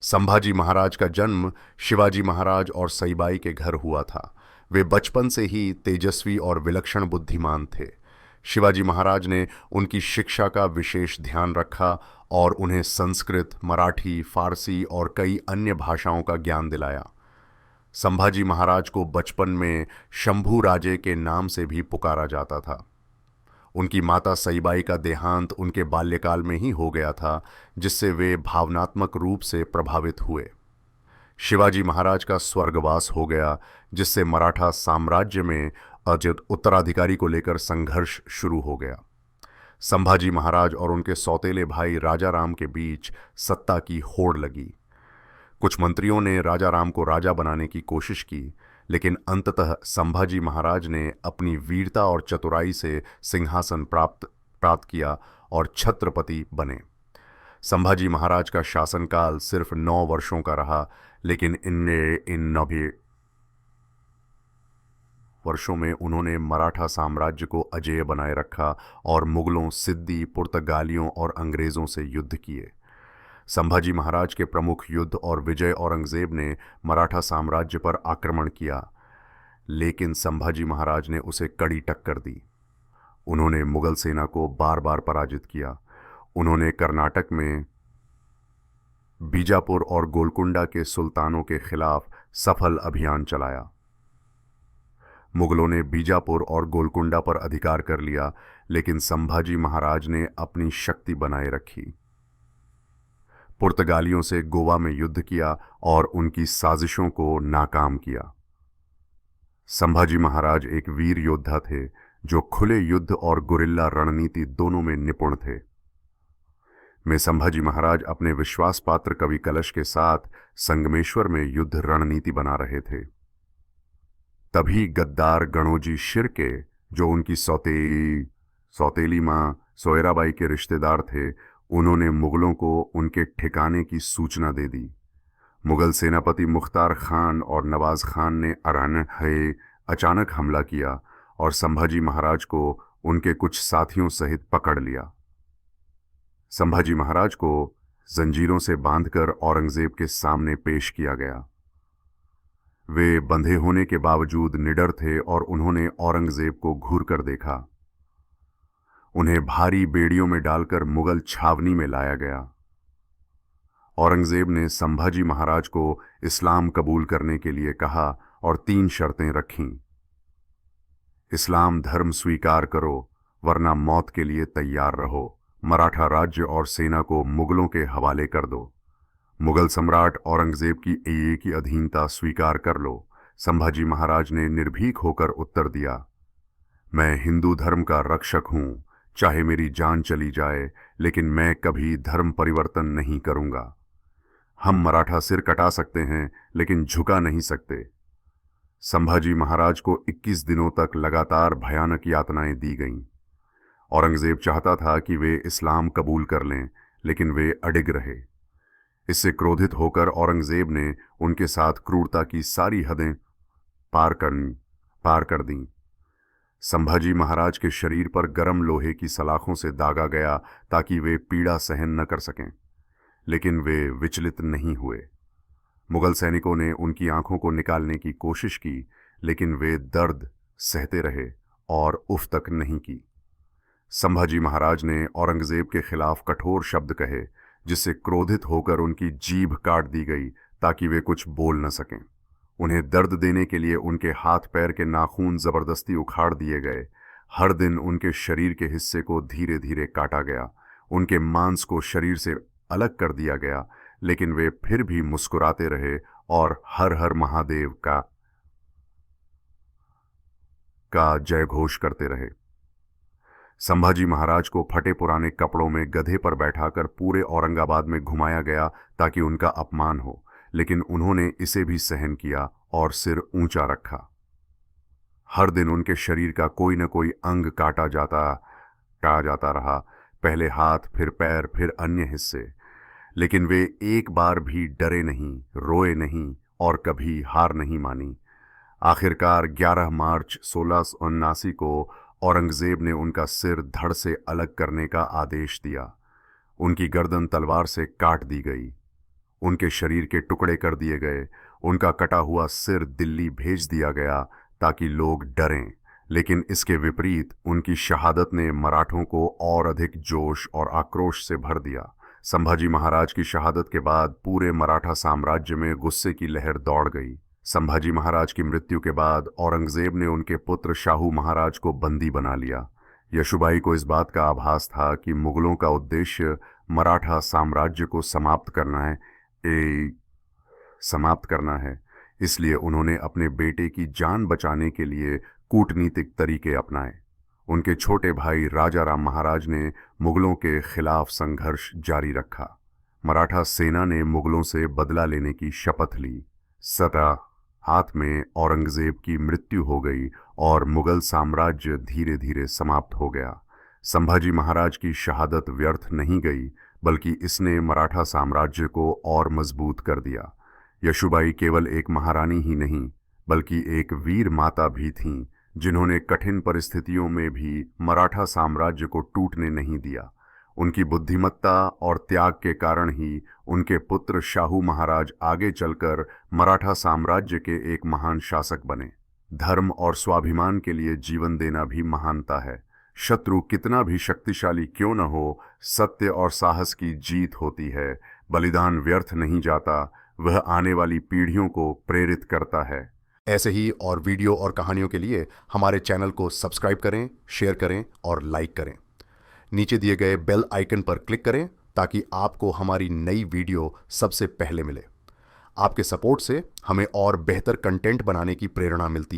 संभाजी महाराज का जन्म शिवाजी महाराज और सईबाई के घर हुआ था। वे बचपन से ही तेजस्वी और विलक्षण बुद्धिमान थे। शिवाजी महाराज ने उनकी शिक्षा का विशेष ध्यान रखा और उन्हें संस्कृत, मराठी, फारसी और कई अन्य भाषाओं का ज्ञान दिलाया। संभाजी महाराज को बचपन में शंभू राजे के नाम से भी पुकारा जाता था। उनकी माता सईबाई का देहांत उनके बाल्यकाल में ही हो गया था, जिससे वे भावनात्मक रूप से प्रभावित हुए। शिवाजी महाराज का स्वर्गवास हो गया, जिससे मराठा साम्राज्य में अजित उत्तराधिकारी को लेकर संघर्ष शुरू हो गया। संभाजी महाराज और उनके सौतेले भाई राजा राम के बीच सत्ता की होड़ लगी। कुछ मंत्रियों ने राजा राम को राजा बनाने की कोशिश की, लेकिन अंततः संभाजी महाराज ने अपनी वीरता और चतुराई से सिंहासन प्राप्त किया और छत्रपति बने। संभाजी महाराज का शासनकाल सिर्फ 9 वर्षों का रहा, लेकिन इन 9 वर्षों में उन्होंने मराठा साम्राज्य को अजेय बनाए रखा और मुगलों, सिद्दी, पुर्तगालियों और अंग्रेजों से युद्ध किए। संभाजी महाराज के प्रमुख युद्ध और विजय औरंगजेब ने मराठा साम्राज्य पर आक्रमण किया, लेकिन संभाजी महाराज ने उसे कड़ी टक्कर दी। उन्होंने मुगल सेना को बार बार पराजित किया। उन्होंने कर्नाटक में बीजापुर और गोलकुंडा के सुल्तानों के खिलाफ सफल अभियान चलाया। मुगलों ने बीजापुर और गोलकुंडा पर अधिकार कर लिया, लेकिन संभाजी महाराज ने अपनी शक्ति बनाए रखी। पुर्तगालियों से गोवा में युद्ध किया और उनकी साजिशों को नाकाम किया। संभाजी महाराज एक वीर योद्धा थे, जो खुले युद्ध और गुरिल्ला रणनीति दोनों में निपुण थे। संभाजी महाराज अपने विश्वास पात्र कवि कलश के साथ संगमेश्वर में युद्ध रणनीति बना रहे थे। तभी गद्दार गणोजी शिर्के, जो उनकी सौतेली मां सोयराबाई के रिश्तेदार थे, उन्होंने मुगलों को उनके ठिकाने की सूचना दे दी। मुगल सेनापति मुख्तार खान और नवाज खान ने अचानक हमला किया और संभाजी महाराज को उनके कुछ साथियों सहित पकड़ लिया। संभाजी महाराज को जंजीरों से बांधकर औरंगजेब के सामने पेश किया गया। वे बंधे होने के बावजूद निडर थे और उन्होंने औरंगजेब को घूर कर देखा। उन्हें भारी बेड़ियों में डालकर मुगल छावनी में लाया गया। औरंगजेब ने संभाजी महाराज को इस्लाम कबूल करने के लिए कहा और 3 शर्तें रखीं। इस्लाम धर्म स्वीकार करो, वरना मौत के लिए तैयार रहो। मराठा राज्य और सेना को मुगलों के हवाले कर दो। मुगल सम्राट औरंगजेब की अधीनता स्वीकार कर लो। संभाजी महाराज ने निर्भीक होकर उत्तर दिया, मैं हिंदू धर्म का रक्षक हूं, चाहे मेरी जान चली जाए, लेकिन मैं कभी धर्म परिवर्तन नहीं करूंगा। हम मराठा सिर कटा सकते हैं, लेकिन झुका नहीं सकते। संभाजी महाराज को 21 दिनों तक लगातार भयानक यातनाएं दी गईं। औरंगजेब चाहता था कि वे इस्लाम कबूल कर लें, लेकिन वे अडिग रहे। इससे क्रोधित होकर औरंगजेब ने उनके साथ क्रूरता की सारी हदें पार कर दीं। संभाजी महाराज के शरीर पर गर्म लोहे की सलाखों से दागा गया ताकि वे पीड़ा सहन न कर सकें, लेकिन वे विचलित नहीं हुए। मुगल सैनिकों ने उनकी आंखों को निकालने की कोशिश की, लेकिन वे दर्द सहते रहे और उफ तक नहीं की। संभाजी महाराज ने औरंगजेब के खिलाफ कठोर शब्द कहे, जिससे क्रोधित होकर उनकी जीभ काट दी गई ताकि वे कुछ बोल न सकें। उन्हें दर्द देने के लिए उनके हाथ पैर के नाखून जबरदस्ती उखाड़ दिए गए। हर दिन उनके शरीर के हिस्से को धीरे धीरे काटा गया। उनके मांस को शरीर से अलग कर दिया गया, लेकिन वे फिर भी मुस्कुराते रहे और हर हर महादेव का जय घोष करते रहे। संभाजी महाराज को फटे पुराने कपड़ों में गधे पर बैठाकर पूरे औरंगाबाद में घुमाया गया ताकि उनका अपमान हो, लेकिन उन्होंने इसे भी सहन किया और सिर ऊंचा रखा। हर दिन उनके शरीर का कोई न कोई अंग काटा जाता रहा, पहले हाथ, फिर पैर, फिर अन्य हिस्से, लेकिन वे एक बार भी डरे नहीं, रोए नहीं और कभी हार नहीं मानी। आखिरकार 11 मार्च 1679 को औरंगजेब ने उनका सिर धड़ से अलग करने का आदेश दिया। उनकी गर्दन तलवार से काट दी गई। उनके शरीर के टुकड़े कर दिए गए, उनका कटा हुआ सिर दिल्ली भेज दिया गया ताकि लोग डरें। लेकिन इसके विपरीत उनकी शहादत ने मराठों को और अधिक जोश और आक्रोश से भर दिया। संभाजी महाराज की शहादत के बाद पूरे मराठा साम्राज्य में गुस्से की लहर दौड़ गई। संभाजी महाराज की मृत्यु के बाद औरंगजेब ने उनके पुत्र शाहू महाराज को बंदी बना लिया। यशुबाई को इस बात का आभास था कि मुगलों का उद्देश्य मराठा साम्राज्य को समाप्त करना है। इसलिए उन्होंने अपने बेटे की जान बचाने के लिए कूटनीतिक तरीके अपनाए। उनके छोटे भाई राजा राम महाराज ने मुगलों के खिलाफ संघर्ष जारी रखा। मराठा सेना ने मुगलों से बदला लेने की शपथ ली। सत्ता हाथ में औरंगजेब की मृत्यु हो गई और मुगल साम्राज्य धीरे धीरे समाप्त हो गया। संभाजी महाराज की शहादत व्यर्थ नहीं गई, बल्कि इसने मराठा साम्राज्य को और मजबूत कर दिया। यशुबाई केवल एक महारानी ही नहीं, बल्कि एक वीर माता भी थीं, जिन्होंने कठिन परिस्थितियों में भी मराठा साम्राज्य को टूटने नहीं दिया। उनकी बुद्धिमत्ता और त्याग के कारण ही उनके पुत्र शाहू महाराज आगे चलकर मराठा साम्राज्य के एक महान शासक बने। धर्म और स्वाभिमान के लिए जीवन देना भी महानता है। शत्रु कितना भी शक्तिशाली क्यों न हो, सत्य और साहस की जीत होती है। बलिदान व्यर्थ नहीं जाता, वह आने वाली पीढ़ियों को प्रेरित करता है। ऐसे ही और वीडियो और कहानियों के लिए हमारे चैनल को सब्सक्राइब करें, शेयर करें और लाइक करें। नीचे दिए गए बेल आइकन पर क्लिक करें ताकि आपको हमारी नई वीडियो सबसे पहले मिले। आपके सपोर्ट से हमें और बेहतर कंटेंट बनाने की प्रेरणा मिलती है।